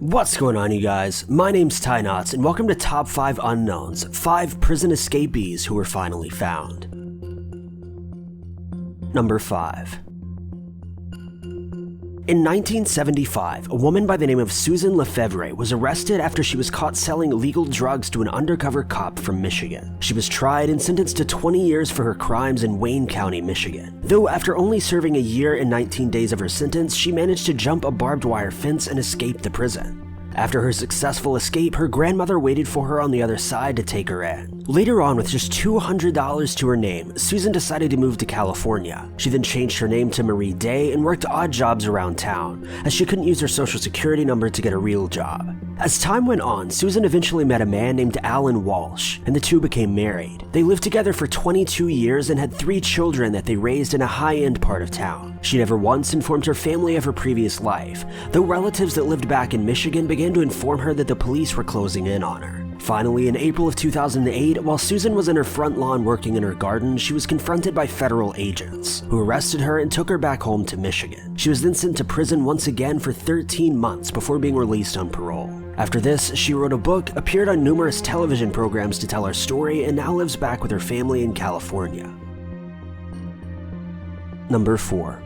What's going on, you guys? My name's Ty Knots, and welcome to Top 5 Unknowns, 5 prison escapees who were finally found. Number 5. In 1975, a woman by the name of Susan Lefevre was arrested after she was caught selling illegal drugs to an undercover cop from Michigan. She was tried and sentenced to 20 years for her crimes in Wayne County, Michigan. Though after only serving a year and 19 days of her sentence, she managed to jump a barbed wire fence and escape the prison. After her successful escape, her grandmother waited for her on the other side to take her in. Later on, with just $200 to her name, Susan decided to move to California. She then changed her name to Marie Day and worked odd jobs around town, as she couldn't use her social security number to get a real job. As time went on, Susan eventually met a man named Alan Walsh, and the two became married. They lived together for 22 years and had 3 children that they raised in a high-end part of town. She never once informed her family of her previous life, though relatives that lived back in Michigan began to inform her that the police were closing in on her. Finally, in April of 2008, while Susan was in her front lawn working in her garden, she was confronted by federal agents, who arrested her and took her back home to Michigan. She was then sent to prison once again for 13 months before being released on parole. After this, she wrote a book, appeared on numerous television programs to tell her story, and now lives back with her family in California. Number 4.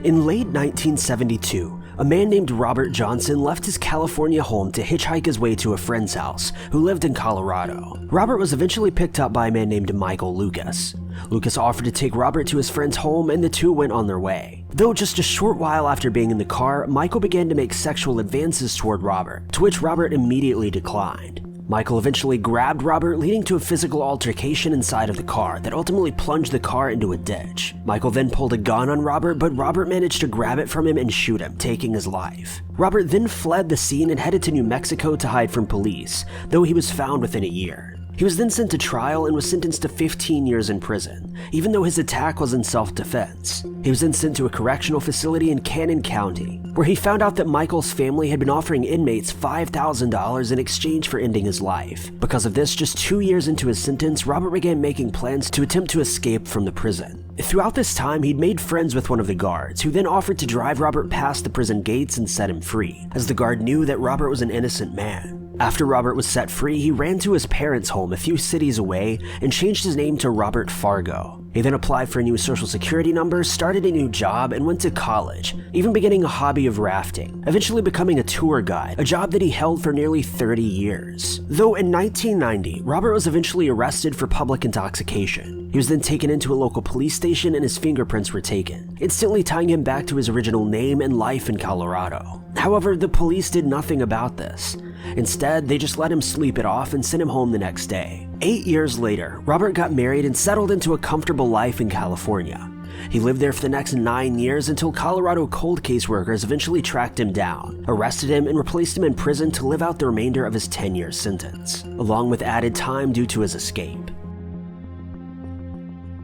In late 1972, a man named Robert Johnson left his California home to hitchhike his way to a friend's house, who lived in Colorado. Robert was eventually picked up by a man named Michael Lucas. Lucas offered to take Robert to his friend's home, and the two went on their way. Though just a short while after being in the car, Michael began to make sexual advances toward Robert, to which Robert immediately declined. Michael eventually grabbed Robert, leading to a physical altercation inside of the car that ultimately plunged the car into a ditch. Michael then pulled a gun on Robert, but Robert managed to grab it from him and shoot him, taking his life. Robert then fled the scene and headed to New Mexico to hide from police, though he was found within a year. He was then sent to trial and was sentenced to 15 years in prison, even though his attack was in self-defense. He was then sent to a correctional facility in Cannon County, where he found out that Michael's family had been offering inmates $5,000 in exchange for ending his life. Because of this, just 2 years into his sentence, Robert began making plans to attempt to escape from the prison. Throughout this time, he'd made friends with one of the guards, who then offered to drive Robert past the prison gates and set him free, as the guard knew that Robert was an innocent man. After Robert was set free, he ran to his parents' home a few cities away and changed his name to Robert Fargo. He then applied for a new social security number, started a new job, and went to college, even beginning a hobby of rafting, eventually becoming a tour guide, a job that he held for nearly 30 years. Though in 1990, Robert was eventually arrested for public intoxication. He was then taken into a local police station and his fingerprints were taken, instantly tying him back to his original name and life in Colorado. However, the police did nothing about this. Instead, they just let him sleep it off and sent him home the next day. 8 years later, Robert got married and settled into a comfortable life in California. He lived there for the next 9 years until Colorado cold case workers eventually tracked him down, arrested him, and replaced him in prison to live out the remainder of his 10-year sentence, along with added time due to his escape.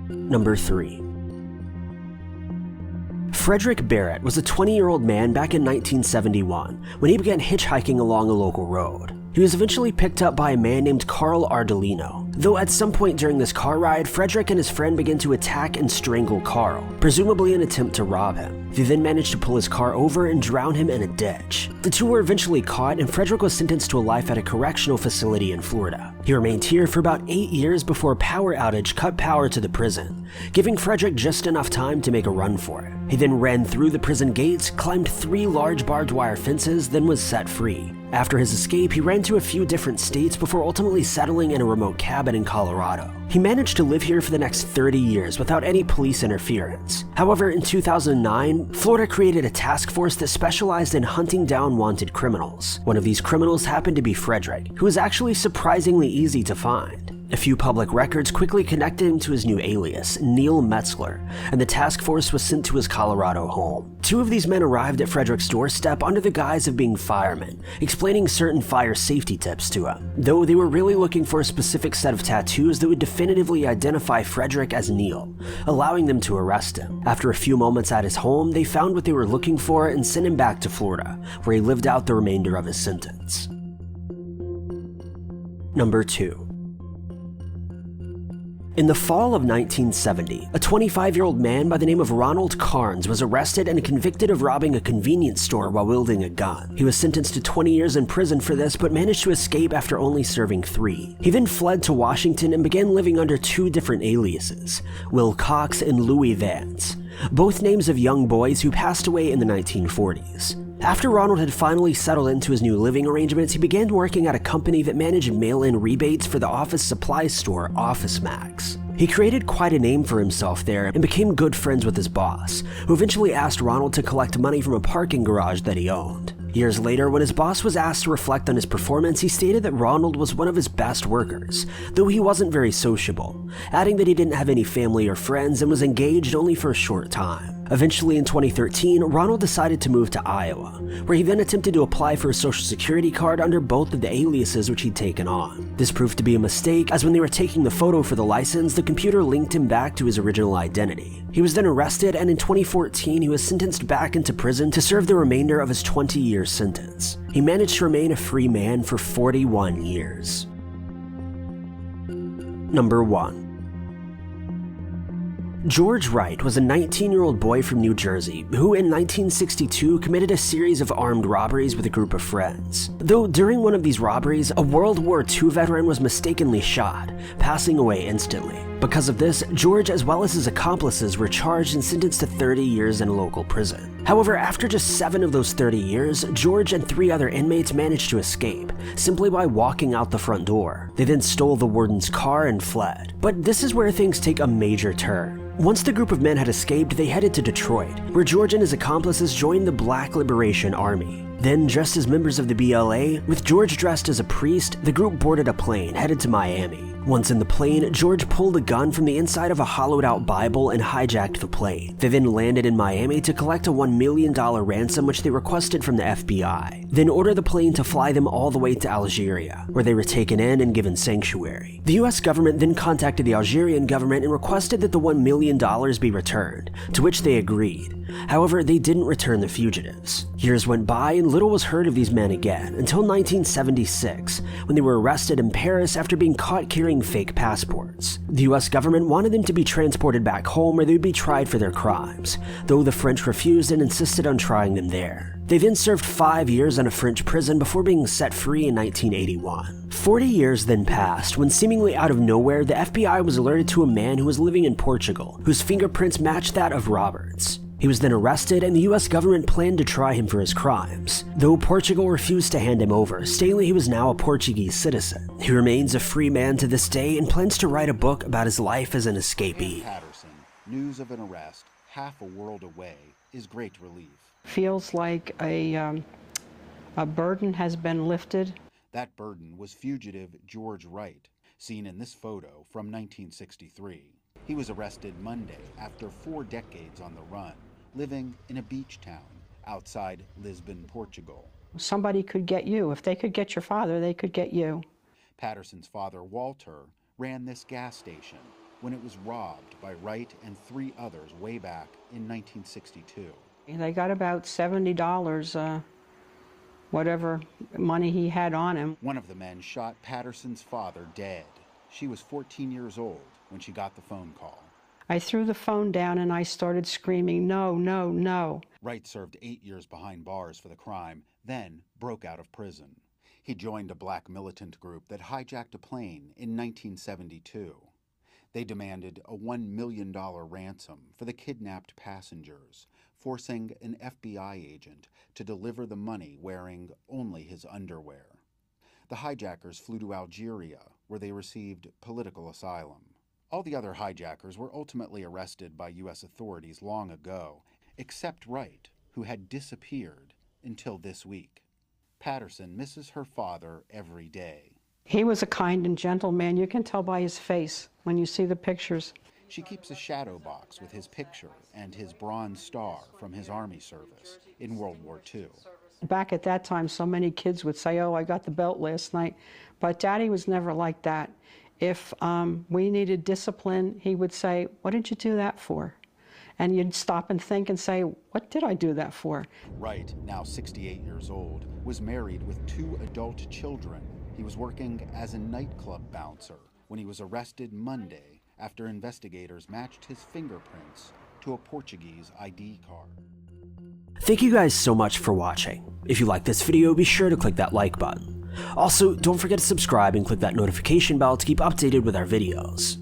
Number 3. Frederick Barrett was a 20-year-old man back in 1971 when he began hitchhiking along a local road. He was eventually picked up by a man named Carl Ardolino, though at some point during this car ride, Frederick and his friend began to attack and strangle Carl, presumably in an attempt to rob him. They then managed to pull his car over and drown him in a ditch. The two were eventually caught, and Frederick was sentenced to a life at a correctional facility in Florida. He remained here for about 8 years before a power outage cut power to the prison, giving Frederick just enough time to make a run for it. He then ran through the prison gates, climbed 3 large barbed wire fences, then was set free. After his escape, he ran to a few different states before ultimately settling in a remote cabin in Colorado. He managed to live here for the next 30 years without any police interference. However, in 2009, Florida created a task force that specialized in hunting down wanted criminals. One of these criminals happened to be Frederick, who was actually surprisingly easy to find. A few public records quickly connected him to his new alias, Neil Metzler, and the task force was sent to his Colorado home. 2 of these men arrived at Frederick's doorstep under the guise of being firemen, explaining certain fire safety tips to him, though they were really looking for a specific set of tattoos that would definitively identify Frederick as Neil, allowing them to arrest him. After a few moments at his home, they found what they were looking for and sent him back to Florida, where he lived out the remainder of his sentence. Number 2. In the fall of 1970, a 25-year-old man by the name of Ronald Carnes was arrested and convicted of robbing a convenience store while wielding a gun. He was sentenced to 20 years in prison for this, but managed to escape after only serving 3. He then fled to Washington and began living under 2 different aliases, Will Cox and Louis Vance, both names of young boys who passed away in the 1940s. After Ronald had finally settled into his new living arrangements, he began working at a company that managed mail-in rebates for the office supply store Office Max. He created quite a name for himself there and became good friends with his boss, who eventually asked Ronald to collect money from a parking garage that he owned. Years later, when his boss was asked to reflect on his performance, he stated that Ronald was one of his best workers, though he wasn't very sociable, adding that he didn't have any family or friends and was engaged only for a short time. Eventually, in 2013, Ronald decided to move to Iowa, where he then attempted to apply for a social security card under both of the aliases which he'd taken on. This proved to be a mistake, as when they were taking the photo for the license, the computer linked him back to his original identity. He was then arrested, and in 2014, he was sentenced back into prison to serve the remainder of his 20-year sentence. He managed to remain a free man for 41 years. Number 1. George Wright was a 19-year-old boy from New Jersey who in 1962 committed a series of armed robberies with a group of friends. Though during one of these robberies, a World War II veteran was mistakenly shot, passing away instantly. Because of this, George as well as his accomplices were charged and sentenced to 30 years in a local prison. However, after just 7 of those 30 years, George and 3 other inmates managed to escape, simply by walking out the front door. They then stole the warden's car and fled. But this is where things take a major turn. Once the group of men had escaped, they headed to Detroit, where George and his accomplices joined the Black Liberation Army. Then, dressed as members of the BLA, with George dressed as a priest, the group boarded a plane headed to Miami. Once in the plane, George pulled a gun from the inside of a hollowed-out Bible and hijacked the plane. They then landed in Miami to collect a $1 million ransom which they requested from the FBI, then ordered the plane to fly them all the way to Algeria, where they were taken in and given sanctuary. The US government then contacted the Algerian government and requested that the $1 million be returned, to which they agreed. However, they didn't return the fugitives. Years went by and little was heard of these men again, until 1976, when they were arrested in Paris after being caught carrying fake passports. The US government wanted them to be transported back home where they would be tried for their crimes, though the French refused and insisted on trying them there. They then served 5 years in a French prison before being set free in 1981. 40 years then passed when, seemingly out of nowhere, the FBI was alerted to a man who was living in Portugal, whose fingerprints matched that of Robert's. He was then arrested, and the US government planned to try him for his crimes, though Portugal refused to hand him over, stating that he was now a Portuguese citizen. He remains a free man to this day and plans to write a book about his life as an escapee. Patterson, news of an arrest half a world away is great relief. Feels like a burden has been lifted. That burden was fugitive George Wright, seen in this photo from 1963. He was arrested Monday after 4 decades on the run, living in a beach town outside Lisbon, Portugal. Somebody could get you. If they could get your father, they could get you. Patterson's father, Walter, ran this gas station when it was robbed by Wright and 3 others way back in 1962. They got about $70, whatever money he had on him. One of the men shot Patterson's father dead. She was 14 years old when she got the phone call. I threw the phone down and I started screaming, "No, no, no." Wright served 8 years behind bars for the crime, then broke out of prison. He joined a black militant group that hijacked a plane in 1972. They demanded a $1 million ransom for the kidnapped passengers, forcing an FBI agent to deliver the money wearing only his underwear. The hijackers flew to Algeria, where they received political asylum. All the other hijackers were ultimately arrested by U.S. authorities long ago, except Wright, who had disappeared until this week. Patterson misses her father every day. He was a kind and gentle man. You can tell by his face when you see the pictures. She keeps a shadow box with his picture and his Bronze Star from his Army service in World War II. Back at that time, so many kids would say, "Oh, I got the belt last night." But Daddy was never like that. If we needed discipline, he would say, "What did you do that for?" And you'd stop and think and say, "What did I do that for?" Wright, now 68 years old, was married with 2 adult children. He was working as a nightclub bouncer when he was arrested Monday after investigators matched his fingerprints to a Portuguese ID card. Thank you guys so much for watching. If you like this video, be sure to click that like button. Also, don't forget to subscribe and click that notification bell to keep updated with our videos.